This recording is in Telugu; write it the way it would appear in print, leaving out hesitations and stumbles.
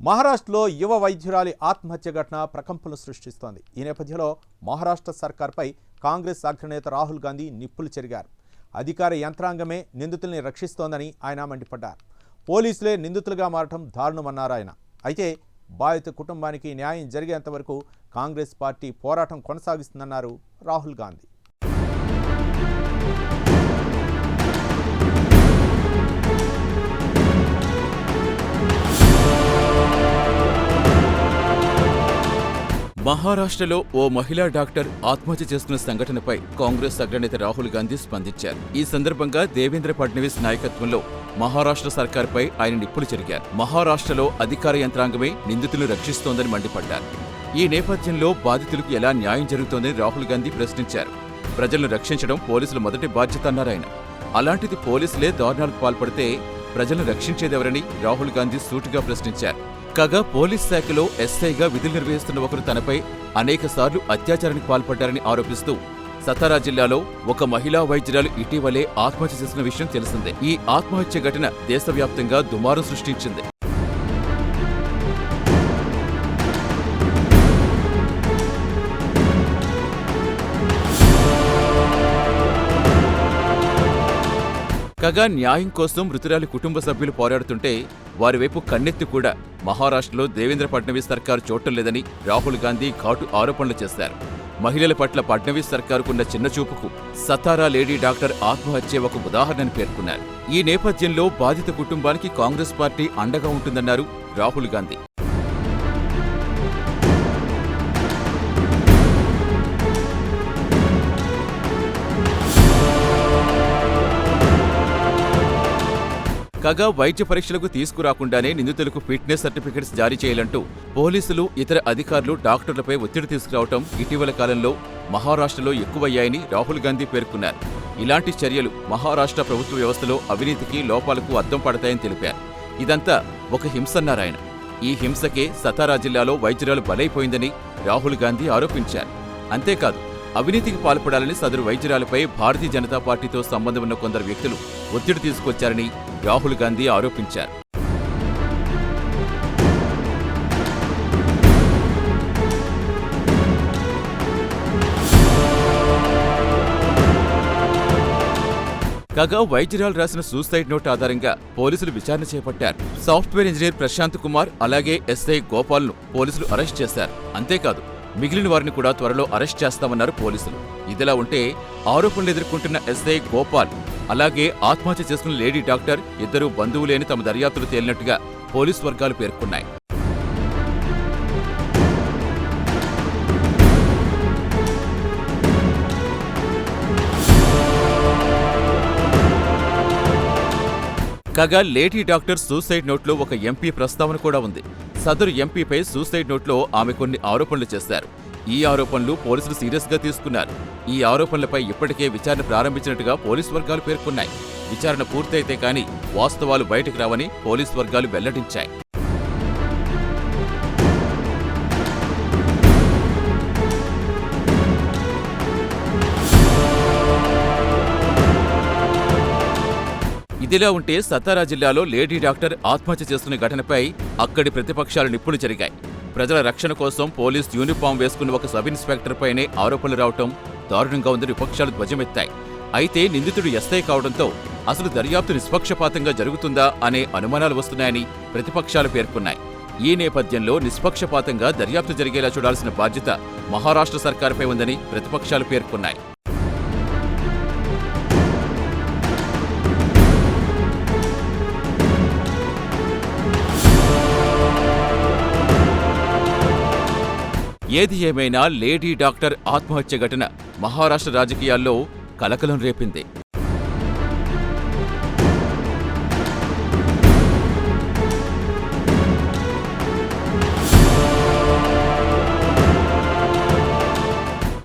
మహారాష్ట్రలో యువ వైద్యురాలి ఆత్మహత్య ఘటన ప్రకంపనలు సృష్టిస్తోంది. ఈ నేపథ్యంలో మహారాష్ట్ర సర్కార్పై కాంగ్రెస్ అగ్రనేత రాహుల్ గాంధీ నిప్పులు చెరిగారు. అధికార యంత్రాంగమే నిందితుల్ని రక్షిస్తోందని ఆయన మండిపడ్డారు. పోలీసులే నిందితులుగా మారటం దారుణమన్నారు ఆయన. అయితే బాధిత కుటుంబానికి న్యాయం జరిగేంత వరకు కాంగ్రెస్ పార్టీ పోరాటం కొనసాగిస్తుందన్నారు రాహుల్ గాంధీ. మహారాష్ట్రలో ఓ మహిళా డాక్టర్ ఆత్మహత్య చేసుకున్న సంఘటనపై కాంగ్రెస్ అగ్రనేత రాహుల్ గాంధీ స్పందించారు. ఈ సందర్భంగా దేవేంద్ర ఫడ్నవీస్ నాయకత్వంలో మహారాష్ట్ర సర్కార్పై ఆయన నిప్పులు చెరిగారు. మహారాష్ట్రలో అధికార యంత్రాంగమే నిందితులను రక్షిస్తోందని మండిపడ్డారు. ఈ నేపథ్యంలో బాధితులకు ఎలా న్యాయం జరుగుతోందని రాహుల్ గాంధీ ప్రశ్నించారు. ప్రజలను రక్షించడం పోలీసుల మొదటి బాధ్యత అన్నారాయన. అలాంటిది పోలీసులే దారుణాలకు పాల్పడితే ప్రజలను రక్షించేదెవరని రాహుల్ గాంధీ సూటిగా ప్రశ్నించారు. కాగా పోలీస్ శాఖలో ఎస్ఐగా విధులు నిర్వహిస్తున్న ఒకరు తనపై అనేకసార్లు అత్యాచారానికి పాల్పడ్డారని ఆరోపిస్తూ సతారా జిల్లాలో ఒక మహిళా వైద్యురాలు ఇటీవలే ఆత్మహత్య చేసిన విషయం తెలిసిందే. ఈ ఆత్మహత్య ఘటన దేశవ్యాప్తంగా దుమారం సృష్టించింది. కాగా న్యాయం కోసం మృతురాలి కుటుంబ సభ్యులు పోరాడుతుంటే వారి వైపు కన్నెత్తి కూడా మహారాష్ట్రలో దేవేంద్ర ఫడ్నవీస్ సర్కారు చూడటం లేదని రాహుల్ గాంధీ ఘాటు ఆరోపణలు చేశారు. మహిళల పట్ల ఫడ్నవీస్ సర్కారుకున్న చిన్నచూపుకు సతారా లేడీ డాక్టర్ ఆత్మహత్య ఒక ఉదాహరణని పేర్కొన్నారు. ఈ నేపథ్యంలో బాధిత కుటుంబానికి కాంగ్రెస్ పార్టీ అండగా ఉంటుందన్నారు రాహుల్ గాంధీ. కాగా వైద్య పరీక్షలకు తీసుకురాకుండానే నిందితులకు ఫిట్నెస్ సర్టిఫికెట్స్ జారీ చేయాలంటూ పోలీసులు ఇతర అధికారులు డాక్టర్లపై ఒత్తిడి తీసుకురావడం ఇటీవల కాలంలో మహారాష్ట్రలో ఎక్కువయ్యాయని రాహుల్ గాంధీ పేర్కొన్నారు. ఇలాంటి చర్యలు మహారాష్ట్ర ప్రభుత్వ వ్యవస్థలో అవినీతికి లోపాలకు అద్దం పడతాయని తెలిపారు. ఇదంతా ఒక హింసన్నారాయన. ఈ హింసకే సతారా జిల్లాలో వైద్యురాలు బలైపోయిందని రాహుల్ గాంధీ ఆరోపించారు. అంతేకాదు అవినీతికి పాల్పడాలని సదరు వైద్యురాలపై భారతీయ జనతా పార్టీతో సంబంధం ఉన్న కొందరు వ్యక్తులు ఒత్తిడి తీసుకొచ్చారని రాహుల్ గాంధీ ఆరోపించారు. కాగా వైద్యురాలు రాసిన సూసైడ్ నోట్ ఆధారంగా పోలీసులు విచారణ చేపట్టారు. సాఫ్ట్వేర్ ఇంజనీర్ ప్రశాంత్ కుమార్ అలాగే ఎస్ఐ గోపాల్ను పోలీసులు అరెస్ట్ చేశారు. అంతేకాదు మిగిలిన వారిని కూడా త్వరలో అరెస్ట్ చేస్తామన్నారు పోలీసులు. ఇదిలా ఉంటే ఆరోపణలు ఎదుర్కొంటున్న ఎస్ఐ గోపాల్ అలాగే ఆత్మహత్య చేసుకున్న లేడీ డాక్టర్ ఇద్దరూ బంధువులేని తమ దర్యాప్తులు తేలినట్టుగా పోలీసు వర్గాలు పేర్కొన్నాయి. కాగా లేడీ డాక్టర్ సూసైడ్ నోట్లో ఒక ఎంపీ ప్రస్తావన కూడా ఉంది. సదరు ఎంపీపై సూసైడ్ నోట్లో ఆమె కొన్ని ఆరోపణలు చేశారు. ఈ ఆరోపణలు పోలీసులు సీరియస్గా తీసుకున్నారు. ఈ ఆరోపణలపై ఇప్పటికే విచారణ ప్రారంభించినట్టుగా పోలీసు వర్గాలు పేర్కొన్నాయి. విచారణ పూర్తయితే కానీ వాస్తవాలు బయటకు రావని పోలీసు వర్గాలు వెల్లడించాయి. ఇదిలా ఉంటే సతారా జిల్లాలో లేడీ డాక్టర్ ఆత్మహత్య చేసుకున్న ఘటనపై అక్కడి ప్రతిపక్షాలు నిప్పులు చెరిగాయి. ప్రజల రక్షణ కోసం పోలీస్ యూనిఫామ్ వేసుకున్న ఒక సబ్ ఇన్స్పెక్టర్ పైనే ఆరోపణలు రావటం దారుణంగా ఉందని విపక్షాలు ధ్వజమెత్తాయి. అయితే నిందితుడు ఎస్ఐ కావడంతో అసలు దర్యాప్తు నిష్పక్షపాతంగా జరుగుతుందా అనే అనుమానాలు వస్తున్నాయని ప్రతిపక్షాలు పేర్కొన్నాయి. ఈ నేపథ్యంలో నిష్పక్షపాతంగా దర్యాప్తు జరిగేలా చూడాల్సిన బాధ్యత మహారాష్ట్ర సర్కారుపై ఉందని ప్రతిపక్షాలు పేర్కొన్నాయి. ఏది ఏమైనా లేడీ డాక్టర్ ఆత్మహత్య ఘటన మహారాష్ట్ర రాజకీయాల్లో కలకలం రేపింది.